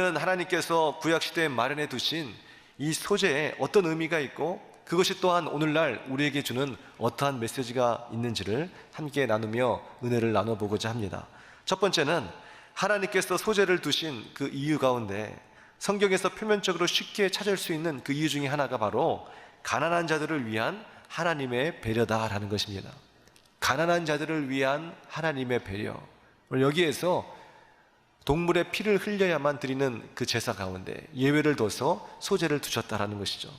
우리는 하나님께서 구약시대에 마련해 두신 이 소재에 어떤 의미가 있고 그것이 또한 오늘날 우리에게 주는 어떠한 메시지가 있는지를 함께 나누며 은혜를 나눠보고자 합니다. 첫 번째는 하나님께서 소재를 두신 그 이유 가운데 성경에서 표면적으로 쉽게 찾을 수 있는 그 이유 중에 하나가 바로 가난한 자들을 위한 하나님의 배려다라는 것입니다. 가난한 자들을 위한 하나님의 배려. 여기에서 동물의 피를 흘려야만 드리는 그 제사 가운데 예외를 둬서 소재를 두셨다라는 것이죠.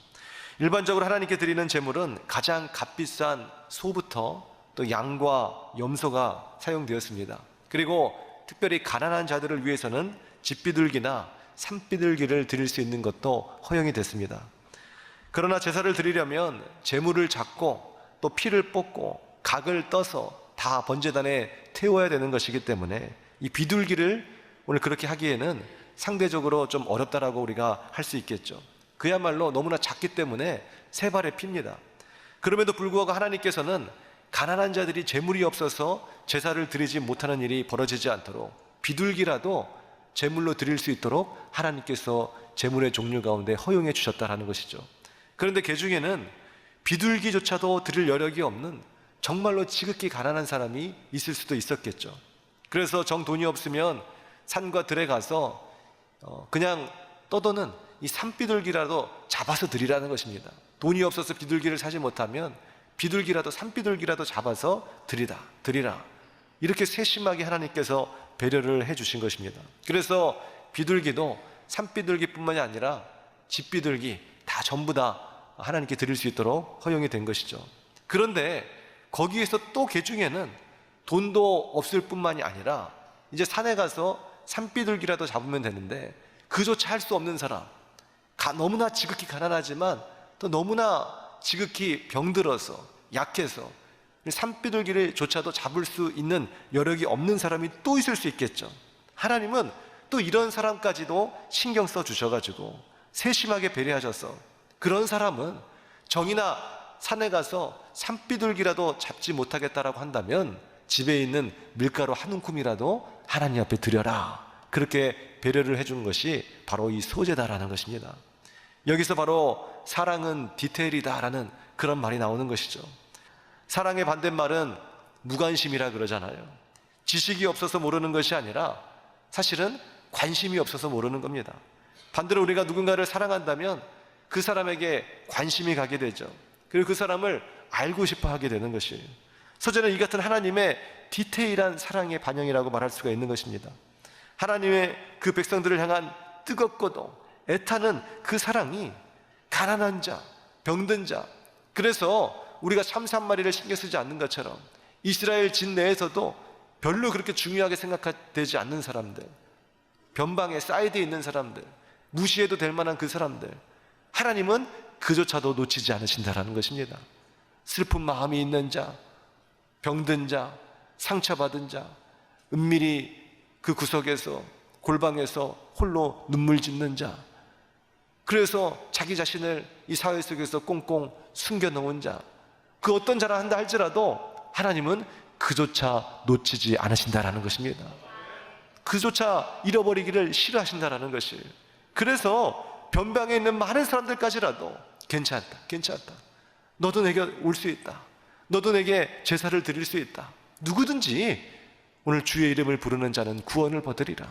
일반적으로 하나님께 드리는 제물은 가장 값비싼 소부터 또 양과 염소가 사용되었습니다. 그리고 특별히 가난한 자들을 위해서는 집비둘기나 산비둘기를 드릴 수 있는 것도 허용이 됐습니다. 그러나 제사를 드리려면 제물을 잡고 또 피를 뽑고 각을 떠서 다 번제단에 태워야 되는 것이기 때문에 이 비둘기를 오늘 그렇게 하기에는 상대적으로 좀 어렵다라고 우리가 할 수 있겠죠. 그야말로 너무나 작기 때문에 세 발에 핍니다. 그럼에도 불구하고 하나님께서는 가난한 자들이 제물이 없어서 제사를 드리지 못하는 일이 벌어지지 않도록 비둘기라도 제물로 드릴 수 있도록 하나님께서 제물의 종류 가운데 허용해 주셨다라는 것이죠. 그런데 그 중에는 비둘기조차도 드릴 여력이 없는 정말로 지극히 가난한 사람이 있을 수도 있었겠죠. 그래서 정 돈이 없으면 산과 들에 가서 그냥 떠도는 이 산비둘기라도 잡아서 드리라는 것입니다. 돈이 없어서 비둘기를 사지 못하면 비둘기라도 산비둘기라도 잡아서 드리라. 이렇게 세심하게 하나님께서 배려를 해주신 것입니다. 그래서 비둘기도 산비둘기뿐만이 아니라 집비둘기 다 전부 다 하나님께 드릴 수 있도록 허용이 된 것이죠. 그런데 거기에서 또 그 중에는 돈도 없을 뿐만이 아니라 이제 산에 가서 산비둘기라도 잡으면 되는데 그조차 할 수 없는 사람, 너무나 지극히 가난하지만 또 너무나 지극히 병들어서 약해서 산비둘기를 조차도 잡을 수 있는 여력이 없는 사람이 또 있을 수 있겠죠. 하나님은 또 이런 사람까지도 신경 써 주셔가지고 세심하게 배려하셔서 그런 사람은 정이나 산에 가서 산비둘기라도 잡지 못하겠다라고 한다면 집에 있는 밀가루 한 움큼이라도 하나님 앞에 드려라. 그렇게 배려를 해준 것이 바로 이 소재다라는 것입니다. 여기서 바로 사랑은 디테일이다라는 그런 말이 나오는 것이죠. 사랑의 반대말은 무관심이라 그러잖아요. 지식이 없어서 모르는 것이 아니라 사실은 관심이 없어서 모르는 겁니다. 반대로 우리가 누군가를 사랑한다면 그 사람에게 관심이 가게 되죠. 그리고 그 사람을 알고 싶어 하게 되는 것이에요. 소재는 이 같은 하나님의 디테일한 사랑의 반영이라고 말할 수가 있는 것입니다. 하나님의 그 백성들을 향한 뜨겁고도 애타는 그 사랑이 가난한 자, 병든 자, 그래서 우리가 참새 한 마리를 신경 쓰지 않는 것처럼 이스라엘 진 내에서도 별로 그렇게 중요하게 생각되지 않는 사람들, 변방에 사이드에 있는 사람들, 무시해도 될 만한 그 사람들, 하나님은 그조차도 놓치지 않으신다라는 것입니다. 슬픈 마음이 있는 자, 병든 자, 상처받은 자, 은밀히 그 구석에서 골방에서 홀로 눈물 짓는 자, 그래서 자기 자신을 이 사회 속에서 꽁꽁 숨겨놓은 자, 그 어떤 자라 한다 할지라도 하나님은 그조차 놓치지 않으신다라는 것입니다. 그조차 잃어버리기를 싫어하신다라는 것이에요. 그래서 변방에 있는 많은 사람들까지라도 괜찮다. 너도 내게 올 수 있다. 너도 내게 제사를 드릴 수 있다. 누구든지 오늘 주의 이름을 부르는 자는 구원을 받으리라.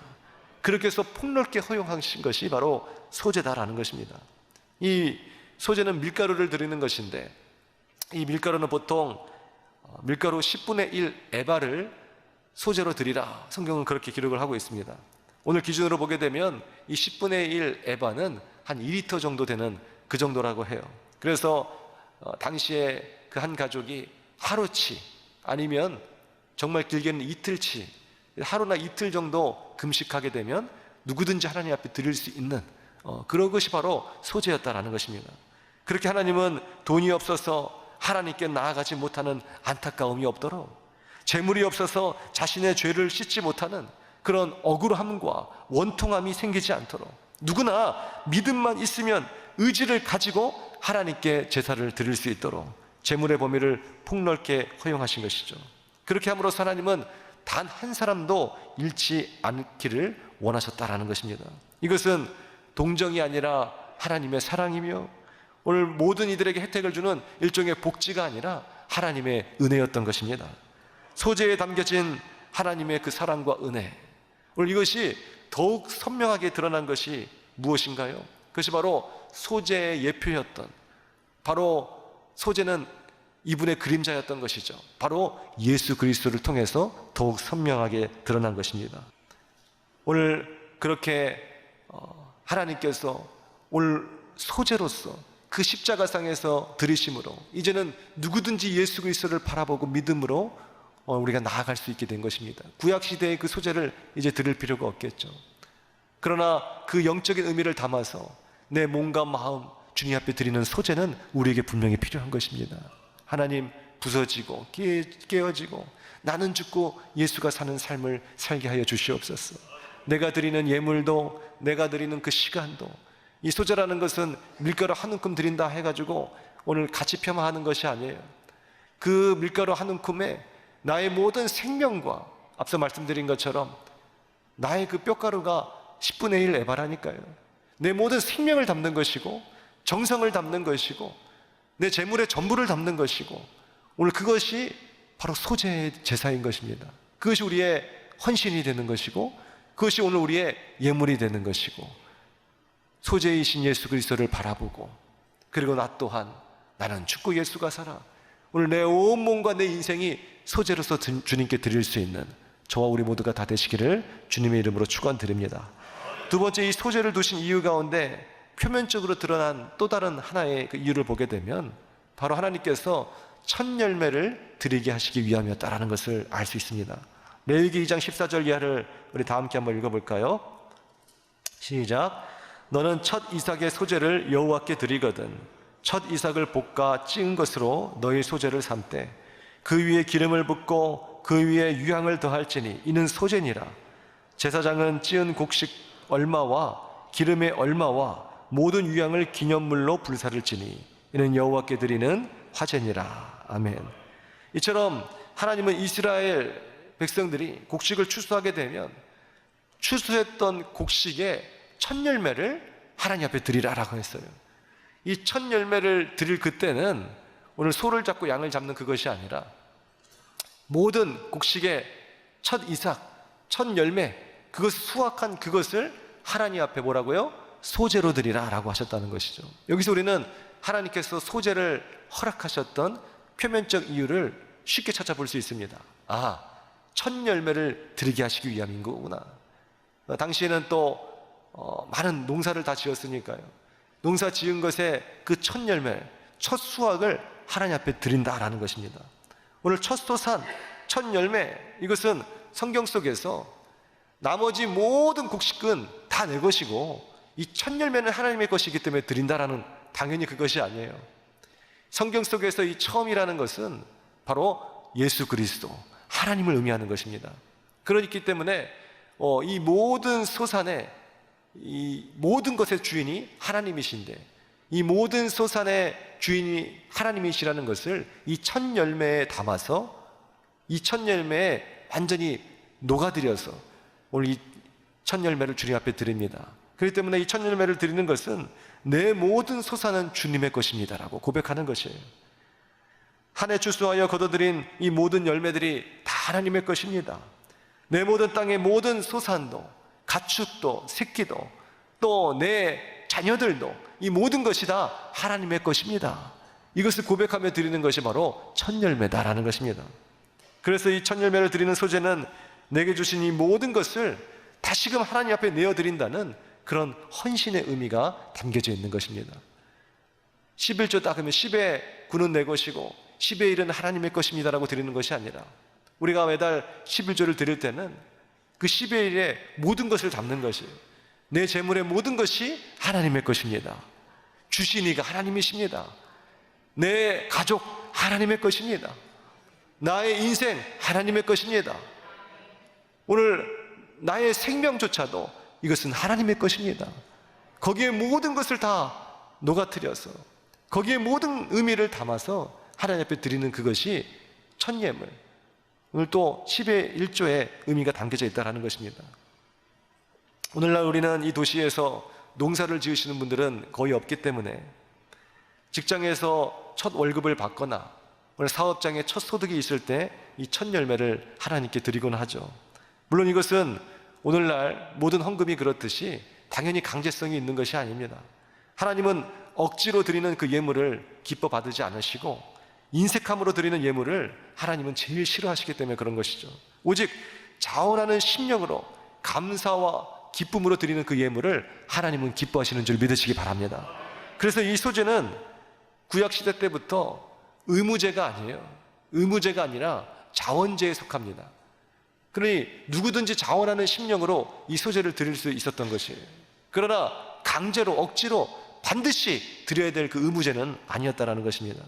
그렇게 해서 폭넓게 허용하신 것이 바로 소재다라는 것입니다. 이 소재는 밀가루를 드리는 것인데 이 밀가루는 보통 밀가루 10분의 1 에바를 소재로 드리라. 성경은 그렇게 기록을 하고 있습니다. 오늘 기준으로 보게 되면 이 10분의 1 에바는 한 2리터 정도 되는 그 정도라고 해요. 그래서 당시에 그 한 가족이 하루치 아니면 정말 길게는 이틀치, 하루나 이틀 정도 금식하게 되면 누구든지 하나님 앞에 드릴 수 있는 그런 것이 바로 소재였다라는 것입니다. 그렇게 하나님은 돈이 없어서 하나님께 나아가지 못하는 안타까움이 없도록, 재물이 없어서 자신의 죄를 씻지 못하는 그런 억울함과 원통함이 생기지 않도록 누구나 믿음만 있으면 의지를 가지고 하나님께 제사를 드릴 수 있도록 재물의 범위를 폭넓게 허용하신 것이죠. 그렇게 함으로써 하나님은 단 한 사람도 잃지 않기를 원하셨다라는 것입니다. 이것은 동정이 아니라 하나님의 사랑이며 오늘 모든 이들에게 혜택을 주는 일종의 복지가 아니라 하나님의 은혜였던 것입니다. 소재에 담겨진 하나님의 그 사랑과 은혜, 오늘 이것이 더욱 선명하게 드러난 것이 무엇인가요? 그것이 바로 소재의 예표였던, 바로 소재는 이분의 그림자였던 것이죠. 바로 예수 그리스도를 통해서 더욱 선명하게 드러난 것입니다. 오늘 그렇게 하나님께서 오늘 소재로서 그 십자가상에서 들이심으로 이제는 누구든지 예수 그리스도를 바라보고 믿음으로 우리가 나아갈 수 있게 된 것입니다. 구약시대의 그 소재를 이제 들을 필요가 없겠죠. 그러나 그 영적인 의미를 담아서 내 몸과 마음 주님 앞에 드리는 소재는 우리에게 분명히 필요한 것입니다. 하나님, 부서지고 깨어지고 나는 죽고 예수가 사는 삶을 살게 하여 주시옵소서. 내가 드리는 예물도, 내가 드리는 그 시간도, 이 소재라는 것은 밀가루 한 움큼 드린다 해가지고 오늘 같이 폄하하는 것이 아니에요. 그 밀가루 한 움큼에 나의 모든 생명과, 앞서 말씀드린 것처럼 나의 그 뼈가루가 10분의 1 에바라니까요. 내 모든 생명을 담는 것이고 정성을 담는 것이고 내 재물의 전부를 담는 것이고, 오늘 그것이 바로 소재의 제사인 것입니다. 그것이 우리의 헌신이 되는 것이고 그것이 오늘 우리의 예물이 되는 것이고, 소재이신 예수 그리스도를 바라보고, 그리고 나 또한 나는 죽고 예수가 살아, 오늘 내 온몸과 내 인생이 소재로서 주님께 드릴 수 있는 저와 우리 모두가 다 되시기를 주님의 이름으로 축원드립니다. 두 번째, 이 소재를 두신 이유 가운데 표면적으로 드러난 또 다른 하나의 그 이유를 보게 되면 바로 하나님께서 첫 열매를 드리게 하시기 위함이었다라는 것을 알 수 있습니다. 레위기 2장 14절 이하를 우리 다 함께 한번 읽어볼까요? 시작. 너는 첫 이삭의 소재를 여호와께 드리거든 첫 이삭을 볶아 찌은 것으로 너희 소재를 삼되 그 위에 기름을 붓고 그 위에 유향을 더할지니 이는 소재니라. 제사장은 찌은 곡식 얼마와 기름의 얼마와 모든 유향을 기념물로 불사를 지니 이는 여호와께 드리는 화제니라. 아멘. 이처럼 하나님은 이스라엘 백성들이 곡식을 추수하게 되면 추수했던 곡식의 첫 열매를 하나님 앞에 드리라라고 했어요. 이 첫 열매를 드릴 그때는 오늘 소를 잡고 양을 잡는 그것이 아니라 모든 곡식의 첫 이삭, 첫 열매, 그것 수확한 그것을 하나님 앞에 뭐라고요? 소재로 드리라라고 하셨다는 것이죠. 여기서 우리는 하나님께서 소재를 허락하셨던 표면적 이유를 쉽게 찾아볼 수 있습니다. 아, 첫 열매를 드리게 하시기 위함인 거구나. 당시에는 또 많은 농사를 다 지었으니까요. 농사 지은 것의 그 첫 열매, 첫 수확을 하나님 앞에 드린다라는 것입니다. 오늘 첫 소산, 첫 열매, 이것은 성경 속에서 나머지 모든 곡식은 다 내 것이고 이 첫 열매는 하나님의 것이기 때문에 드린다라는, 당연히 그것이 아니에요. 성경 속에서 이 처음이라는 것은 바로 예수 그리스도, 하나님을 의미하는 것입니다. 그렇기 때문에 이 모든 소산의, 이 모든 것의 주인이 하나님이신데 이 모든 소산의 주인이 하나님이시라는 것을 이 첫 열매에 담아서 이 첫 열매에 완전히 녹아들여서 오늘 이 첫 열매를 주님 앞에 드립니다. 그렇기 때문에 이 첫 열매를 드리는 것은 내 모든 소산은 주님의 것입니다라고 고백하는 것이에요. 한 해 추수하여 거둬들인 이 모든 열매들이 다 하나님의 것입니다. 내 모든 땅의 모든 소산도, 가축도, 새끼도, 또 내 자녀들도, 이 모든 것이 다 하나님의 것입니다. 이것을 고백하며 드리는 것이 바로 첫 열매다라는 것입니다. 그래서 이 첫 열매를 드리는 소재는 내게 주신 이 모든 것을 다시금 하나님 앞에 내어드린다는 그런 헌신의 의미가 담겨져 있는 것입니다. 11조 닦으면 10의 9는 내 것이고 10의 1은 하나님의 것입니다라고 드리는 것이 아니라, 우리가 매달 11조를 드릴 때는 그 10의 1에 모든 것을 담는 것이에요. 내 재물의 모든 것이 하나님의 것입니다. 주신 이가 하나님이십니다. 내 가족 하나님의 것입니다. 나의 인생 하나님의 것입니다. 오늘 나의 생명조차도 이것은 하나님의 것입니다. 거기에 모든 것을 다 녹아뜨려서 거기에 모든 의미를 담아서 하나님 앞에 드리는 그것이 첫 예물, 오늘 또 10의 1조의 의미가 담겨져 있다는 것입니다. 오늘날 우리는 이 도시에서 농사를 지으시는 분들은 거의 없기 때문에 직장에서 첫 월급을 받거나 오늘 사업장에 첫 소득이 있을 때 이 첫 열매를 하나님께 드리곤 하죠. 물론 이것은 오늘날 모든 헌금이 그렇듯이 당연히 강제성이 있는 것이 아닙니다. 하나님은 억지로 드리는 그 예물을 기뻐 받으지 않으시고 인색함으로 드리는 예물을 하나님은 제일 싫어하시기 때문에 그런 것이죠. 오직 자원하는 심령으로 감사와 기쁨으로 드리는 그 예물을 하나님은 기뻐하시는 줄 믿으시기 바랍니다. 그래서 이 소재는 구약시대 때부터 의무제가 아니에요. 의무제가 아니라 자원제에 속합니다. 그러니 누구든지 자원하는 심령으로 이 소재를 드릴 수 있었던 것이에요. 그러나 강제로 억지로 반드시 드려야 될 그 의무제는 아니었다라는 것입니다.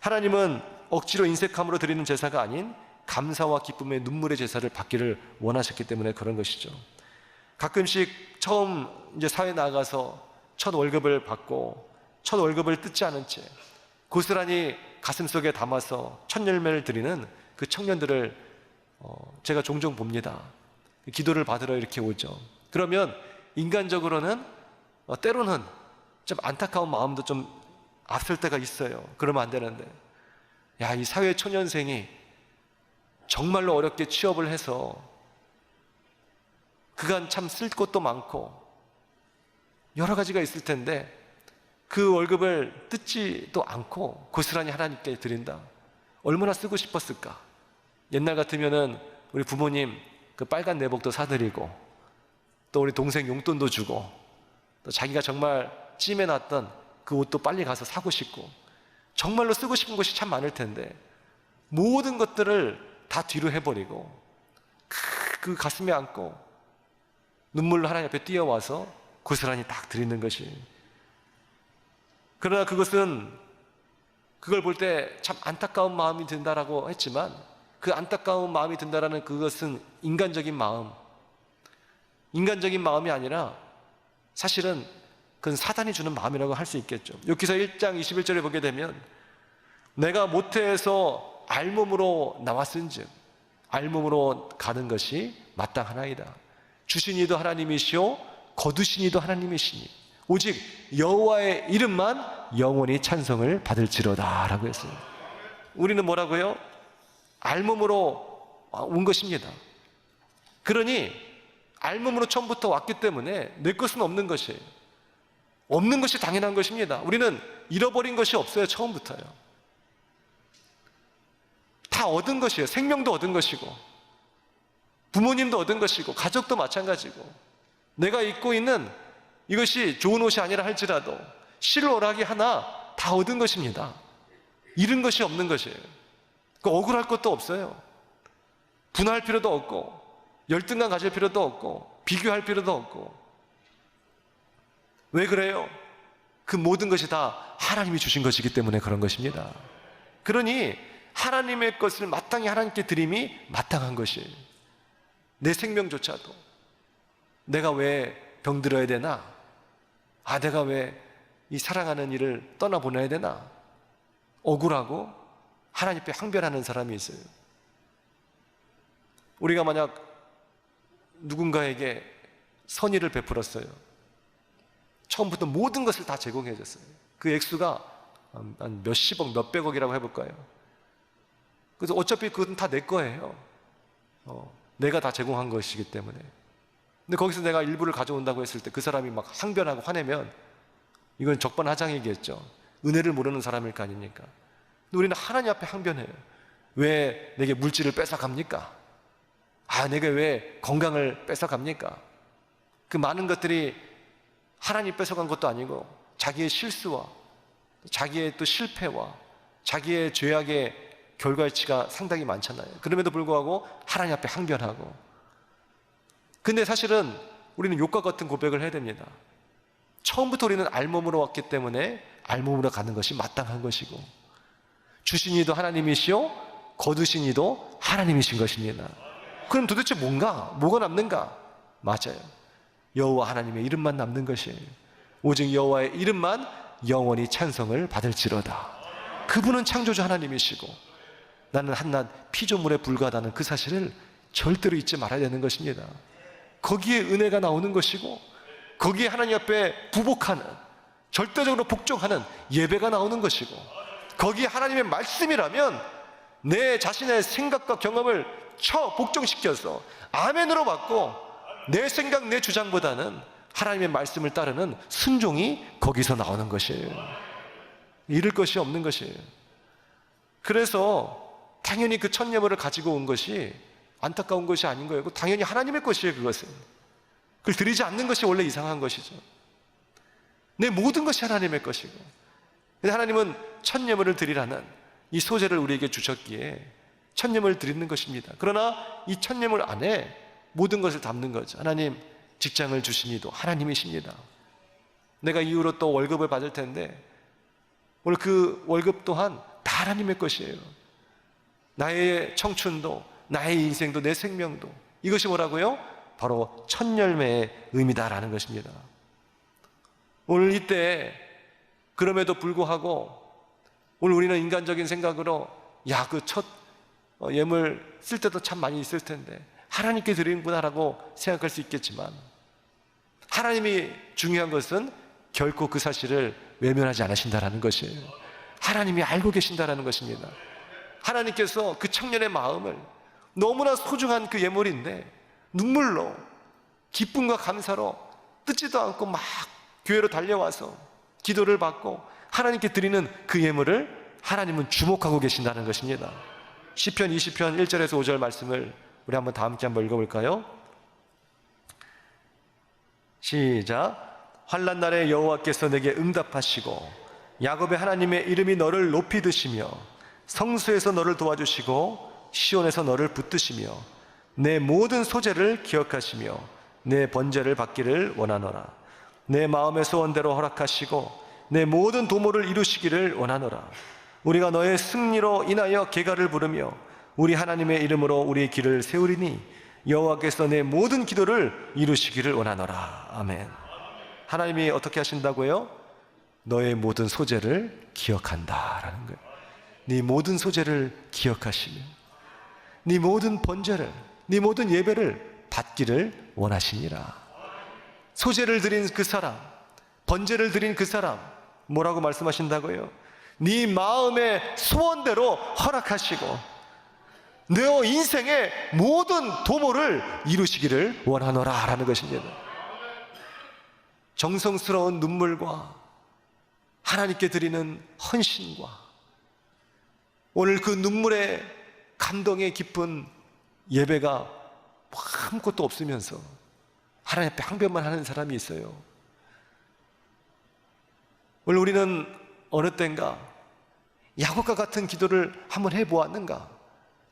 하나님은 억지로 인색함으로 드리는 제사가 아닌 감사와 기쁨의 눈물의 제사를 받기를 원하셨기 때문에 그런 것이죠. 가끔씩 처음 이제 사회 나가서 첫 월급을 받고 첫 월급을 뜯지 않은 채 고스란히 가슴속에 담아서 첫 열매를 드리는 그 청년들을 제가 종종 봅니다. 기도를 받으러 이렇게 오죠. 그러면 인간적으로는 때로는 좀 안타까운 마음도 좀 앞설 때가 있어요. 그러면 안 되는데, 야, 이 사회 초년생이 정말로 어렵게 취업을 해서 그간 참 쓸 것도 많고 여러 가지가 있을 텐데 그 월급을 뜯지도 않고 고스란히 하나님께 드린다. 얼마나 쓰고 싶었을까? 옛날 같으면은 우리 부모님 그 빨간 내복도 사드리고 또 우리 동생 용돈도 주고 또 자기가 정말 찜해놨던 그 옷도 빨리 가서 사고 싶고 정말로 쓰고 싶은 것이 참 많을 텐데 모든 것들을 다 뒤로 해버리고 그 가슴에 안고 눈물로 하나님 앞에 뛰어와서 고스란히 딱 드리는 것이, 그러나 그걸 볼 때 참 안타까운 마음이 든다라고 했지만 그 안타까운 마음이 든다라는 그것은 인간적인 마음이 아니라 사실은 그건 사단이 주는 마음이라고 할 수 있겠죠. 욥기서 1장 21절에 보게 되면 내가 모태에서 알몸으로 나왔은즉 알몸으로 가는 것이 마땅하나이다. 주신 이도 하나님이시오 거두신 이도 하나님이시니 오직 여호와의 이름만 영원히 찬송을 받을지로다 라고 했어요. 우리는 뭐라고요? 알몸으로 온 것입니다. 그러니 알몸으로 처음부터 왔기 때문에 내 것은 없는 것이에요. 없는 것이 당연한 것입니다. 우리는 잃어버린 것이 없어요. 처음부터요. 다 얻은 것이에요. 생명도 얻은 것이고 부모님도 얻은 것이고 가족도 마찬가지고 내가 입고 있는 이것이 좋은 옷이 아니라 할지라도 실오라기 하나 다 얻은 것입니다. 잃은 것이 없는 것이에요. 억울할 것도 없어요. 분할 필요도 없고 열등감 가질 필요도 없고 비교할 필요도 없고. 왜 그래요? 그 모든 것이 다 하나님이 주신 것이기 때문에 그런 것입니다. 그러니 하나님의 것을 마땅히 하나님께 드림이 마땅한 것이에요. 내 생명조차도 내가 왜 병들어야 되나? 내가 왜 이 사랑하는 이를 떠나보내야 되나? 억울하고 하나님 앞에 항변하는 사람이 있어요. 우리가 만약 누군가에게 선의를 베풀었어요. 처음부터 모든 것을 다 제공해 줬어요. 그 액수가 한 몇십억, 몇백억이라고 해볼까요? 그래서 어차피 그건 다 내 거예요. 내가 다 제공한 것이기 때문에. 근데 거기서 내가 일부를 가져온다고 했을 때 그 사람이 막 항변하고 화내면 이건 적반하장이겠죠. 은혜를 모르는 사람일 거 아닙니까? 근데 우리는 하나님 앞에 항변해요. 왜 내게 물질을 뺏어갑니까? 내게 왜 건강을 뺏어갑니까? 그 많은 것들이 하나님 뺏어간 것도 아니고 자기의 실수와 자기의 또 실패와 자기의 죄악의 결과치가 상당히 많잖아요. 그럼에도 불구하고 하나님 앞에 항변하고. 근데 사실은 우리는 욥과 같은 고백을 해야 됩니다. 처음부터 우리는 알몸으로 왔기 때문에 알몸으로 가는 것이 마땅한 것이고 주신 이도 하나님이시오 거두신 이도 하나님이신 것입니다. 그럼 도대체 뭐가 남는가? 맞아요. 여호와 하나님의 이름만 남는 것이에요. 오직 여호와의 이름만 영원히 찬송을 받을지로다. 그분은 창조주 하나님이시고 나는 한낱 피조물에 불과하다는 그 사실을 절대로 잊지 말아야 되는 것입니다. 거기에 은혜가 나오는 것이고, 거기에 하나님 앞에 부복하는, 절대적으로 복종하는 예배가 나오는 것이고, 거기에 하나님의 말씀이라면 내 자신의 생각과 경험을 복종시켜서 아멘으로 받고, 내 생각, 내 주장보다는 하나님의 말씀을 따르는 순종이 거기서 나오는 것이에요. 잃을 것이 없는 것이에요. 그래서 당연히 그 첫 예물을 가지고 온 것이 안타까운 것이 아닌 거예요. 당연히 하나님의 것이에요. 그것은 그걸 드리지 않는 것이 원래 이상한 것이죠. 내 모든 것이 하나님의 것이고, 근데 하나님은 첫 예물을 드리라는 이 소재를 우리에게 주셨기에 첫 예물을 드리는 것입니다. 그러나 이 첫 예물 안에 모든 것을 담는 거죠. 하나님, 직장을 주시니도 하나님이십니다. 내가 이후로 또 월급을 받을 텐데 오늘 그 월급 또한 다 하나님의 것이에요. 나의 청춘도, 나의 인생도, 내 생명도, 이것이 뭐라고요? 바로 첫 열매의 의미다라는 것입니다. 오늘 이때 그럼에도 불구하고 오늘 우리는 인간적인 생각으로 그 첫 예물 쓸 때도 참 많이 있을 텐데 하나님께 드리는구나라고 생각할 수 있겠지만, 하나님이 중요한 것은 결코 그 사실을 외면하지 않으신다라는 것이에요. 하나님이 알고 계신다라는 것입니다. 하나님께서 그 청년의 마음을, 너무나 소중한 그 예물인데 눈물로, 기쁨과 감사로 뜯지도 않고 막 교회로 달려와서 기도를 받고 하나님께 드리는 그 예물을 하나님은 주목하고 계신다는 것입니다. 시편 20편 1절에서 5절 말씀을 우리 한번 다 함께 한번 읽어볼까요? 시작. 환난 날에 여호와께서 내게 응답하시고 야곱의 하나님의 이름이 너를 높이 드시며 성소에서 너를 도와주시고 시온에서 너를 붙드시며 내 모든 소재를 기억하시며 내 번제를 받기를 원하노라. 내 마음의 소원대로 허락하시고 내 모든 도모를 이루시기를 원하노라. 우리가 너의 승리로 인하여 계가를 부르며 우리 하나님의 이름으로 우리의 길을 세우리니 여호와께서 내 모든 기도를 이루시기를 원하노라. 아멘. 하나님이 어떻게 하신다고요? 너의 모든 소재를 기억한다라는 거예요. 네 모든 소재를 기억하시며 네 모든 번제를, 네 모든 예배를 받기를 원하시니라. 소재를 드린 그 사람, 번제를 드린 그 사람, 뭐라고 말씀하신다고요? 네 마음의 소원대로 허락하시고 너 인생의 모든 도모를 이루시기를 원하노라 라는 것입니다. 정성스러운 눈물과 하나님께 드리는 헌신과 오늘 그 눈물의 감동의 깊은 예배가 아무것도 없으면서 하나님 앞에 항변만 하는 사람이 있어요. 오늘 우리는 어느 때인가 야곱과 같은 기도를 한번 해보았는가?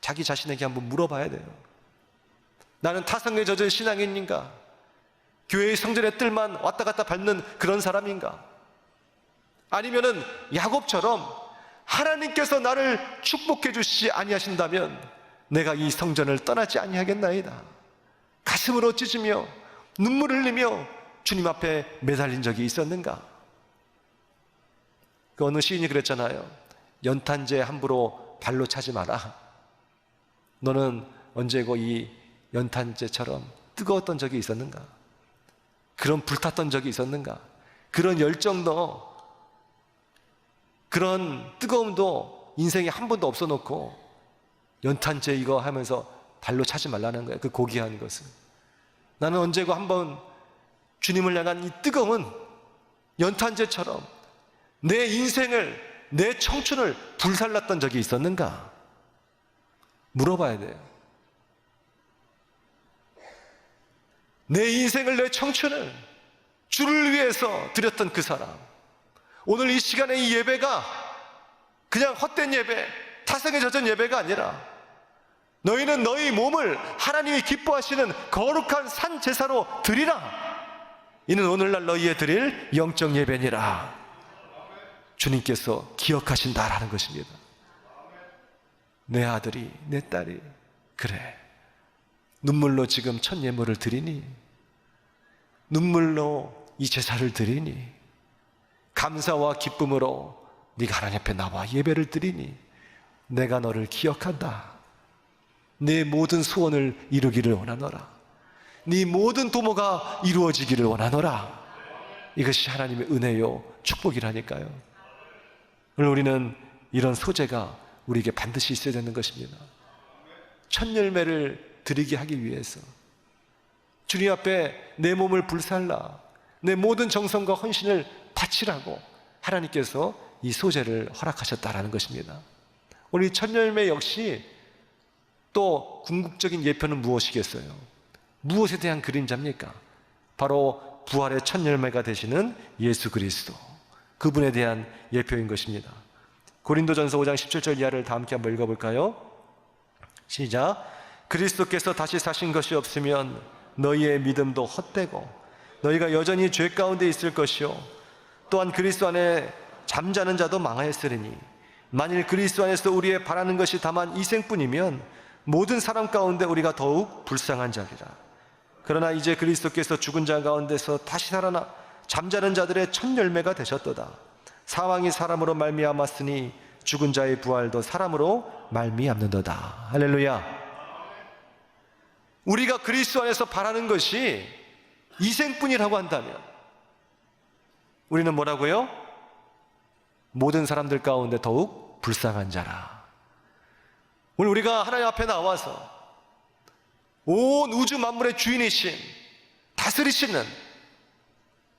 자기 자신에게 한번 물어봐야 돼요. 나는 타성에 젖은 신앙인인가? 교회의 성전의 뜰만 왔다 갔다 밟는 그런 사람인가? 아니면은 야곱처럼 하나님께서 나를 축복해 주시지 아니하신다면 내가 이 성전을 떠나지 아니하겠나이다. 가슴으로 찢으며 눈물을 흘리며 주님 앞에 매달린 적이 있었는가? 그 어느 시인이 그랬잖아요. 연탄재 함부로 발로 차지 마라. 너는 언제고 이 연탄재처럼 뜨거웠던 적이 있었는가? 그런 불탔던 적이 있었는가? 그런 열정도, 그런 뜨거움도 인생에 한 번도 없어놓고 연탄재 이거 하면서 발로 차지 말라는 거예요. 그 고귀한 것은. 나는 언제고 한번 주님을 향한 이 뜨거운 연탄재처럼 내 인생을, 내 청춘을 불살랐던 적이 있었는가? 물어봐야 돼요. 내 인생을, 내 청춘을 주를 위해서 드렸던 그 사람, 오늘 이 시간에 이 예배가 그냥 헛된 예배, 타성에 젖은 예배가 아니라 너희는 너희 몸을 하나님이 기뻐하시는 거룩한 산 제사로 드리라. 이는 오늘날 너희에 드릴 영적 예배니라. 주님께서 기억하신다라는 것입니다. 내 아들이, 내 딸이 그래 눈물로 지금 첫 예물을 드리니, 눈물로 이 제사를 드리니, 감사와 기쁨으로 네가 하나님 앞에 나와 예배를 드리니 내가 너를 기억한다. 내 모든 소원을 이루기를 원하노라. 네 모든 도모가 이루어지기를 원하노라. 이것이 하나님의 은혜요 축복이라니까요. 오늘 우리는 이런 소재가 우리에게 반드시 있어야 되는 것입니다. 첫 열매를 드리게 하기 위해서 주님 앞에 내 몸을 불살라 내 모든 정성과 헌신을 바치라고 하나님께서 이 소재를 허락하셨다라는 것입니다. 우리 첫 열매 역시 또 궁극적인 예표는 무엇이겠어요? 무엇에 대한 그림자입니까? 바로 부활의 첫 열매가 되시는 예수 그리스도, 그분에 대한 예표인 것입니다. 고린도전서 5장 17절 이하를 다 함께 한번 읽어볼까요? 시작. 그리스도께서 다시 사신 것이 없으면 너희의 믿음도 헛되고 너희가 여전히 죄 가운데 있을 것이요 또한 그리스도 안에 잠자는 자도 망하였으리니 만일 그리스도 안에서 우리의 바라는 것이 다만 이생뿐이면 모든 사람 가운데 우리가 더욱 불쌍한 자리라. 그러나 이제 그리스도께서 죽은 자 가운데서 다시 살아나 잠자는 자들의 첫 열매가 되셨도다. 사망이 사람으로 말미암았으니 죽은 자의 부활도 사람으로 말미암는도다. 할렐루야. 우리가 그리스도 안에서 바라는 것이 이생뿐이라고 한다면 우리는 뭐라고요? 모든 사람들 가운데 더욱 불쌍한 자라. 오늘 우리가 하나님 앞에 나와서 온 우주 만물의 주인이신, 다스리시는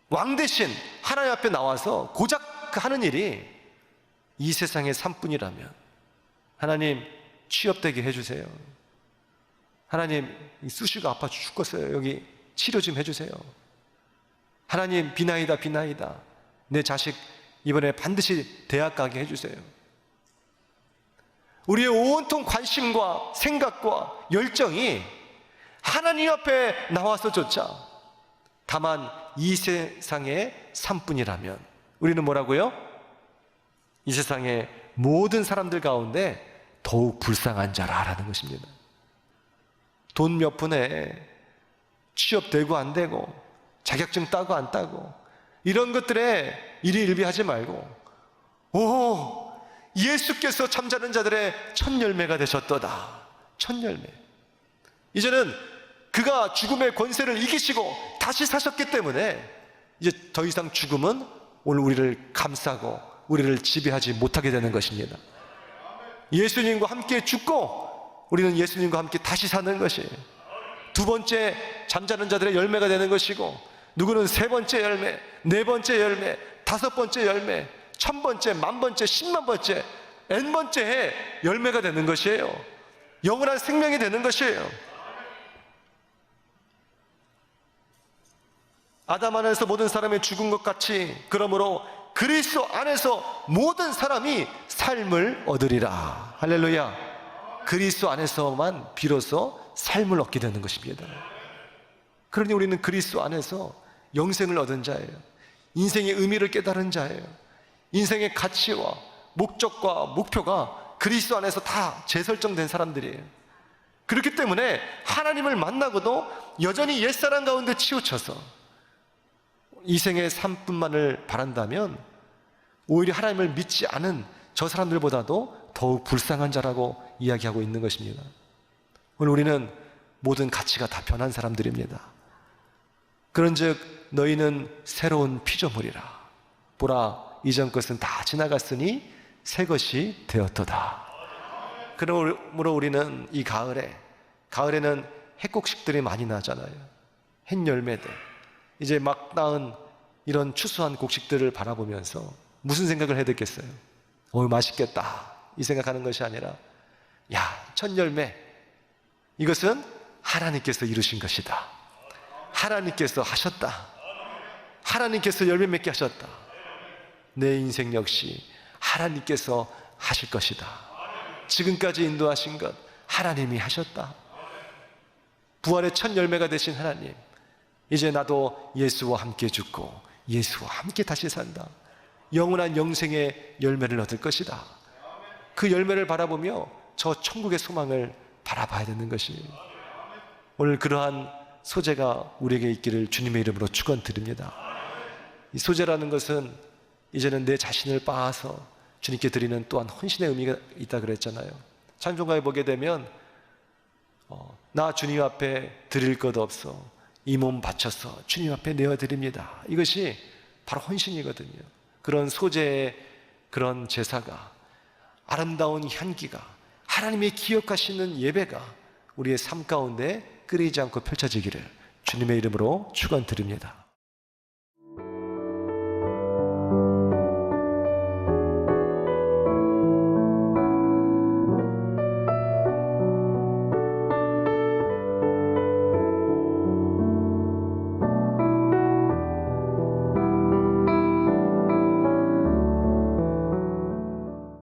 왕 대신 하나님 앞에 나와서 고작 하는 일이 이 세상의 삶뿐이라면 하나님 취업되게 해주세요. 하나님 수시가 아파 죽겠어요. 여기 치료 좀 해주세요. 하나님 비나이다 비나이다 내 자식 이번에 반드시 대학 가게 해주세요. 우리의 온통 관심과 생각과 열정이 하나님 앞에 나와서조차 다만 이 세상의 삶뿐이라면 우리는 뭐라고요? 이 세상의 모든 사람들 가운데 더욱 불쌍한 자라라는 것입니다. 돈 몇 푼에 취업 되고 안 되고 자격증 따고 안 따고 이런 것들에 일희일비하지 말고 오 예수께서 잠자는 자들의 첫 열매가 되셨도다. 첫 열매. 이제는 그가 죽음의 권세를 이기시고 다시 사셨기 때문에 이제 더 이상 죽음은 오늘 우리를 감싸고 우리를 지배하지 못하게 되는 것입니다. 예수님과 함께 죽고 우리는 예수님과 함께 다시 사는 것이에요. 두 번째 잠자는 자들의 열매가 되는 것이고 누구는 세 번째 열매, 네 번째 열매, 다섯 번째 열매, 천 번째, 만 번째, 10만 번째, N 번째의 열매가 되는 것이에요. 영원한 생명이 되는 것이에요. 아담 안에서 모든 사람이 죽은 것 같이 그러므로 그리스도 안에서 모든 사람이 삶을 얻으리라. 할렐루야. 그리스도 안에서만 비로소 삶을 얻게 되는 것입니다. 그러니 우리는 그리스도 안에서 영생을 얻은 자예요. 인생의 의미를 깨달은 자예요. 인생의 가치와 목적과 목표가 그리스도 안에서 다 재설정된 사람들이에요. 그렇기 때문에 하나님을 만나고도 여전히 옛사람 가운데 치우쳐서 이생의 삶뿐만을 바란다면 오히려 하나님을 믿지 않은 저 사람들보다도 더욱 불쌍한 자라고 이야기하고 있는 것입니다. 오늘 우리는 모든 가치가 다 변한 사람들입니다. 그런즉 너희는 새로운 피조물이라. 보라 이전 것은 다 지나갔으니 새 것이 되었도다. 그러므로 우리는 이 가을에는 핵곡식들이 많이 나잖아요. 햇열매들. 이제 막 낳은 이런 추수한 곡식들을 바라보면서 무슨 생각을 해야 되겠어요? 맛있겠다 이 생각하는 것이 아니라 야, 첫 열매 이것은 하나님께서 이루신 것이다. 하나님께서 하셨다. 하나님께서 열매 맺게 하셨다. 내 인생 역시 하나님께서 하실 것이다. 지금까지 인도하신 것 하나님이 하셨다. 부활의 첫 열매가 되신 하나님, 이제 나도 예수와 함께 죽고 예수와 함께 다시 산다. 영원한 영생의 열매를 얻을 것이다. 그 열매를 바라보며 저 천국의 소망을 바라봐야 되는 것이에요. 오늘 그러한 소재가 우리에게 있기를 주님의 이름으로 축원드립니다. 이 소재라는 것은 이제는 내 자신을 빻아서 주님께 드리는 또한 헌신의 의미가 있다 그랬잖아요. 찬송가에 보게 되면 나 주님 앞에 드릴 것 없어 이 몸 바쳐서 주님 앞에 내어드립니다. 이것이 바로 헌신이거든요. 그런 소재의 그런 제사가, 아름다운 향기가, 하나님의 기억하시는 예배가 우리의 삶 가운데 끊이지 않고 펼쳐지기를 주님의 이름으로 축원드립니다.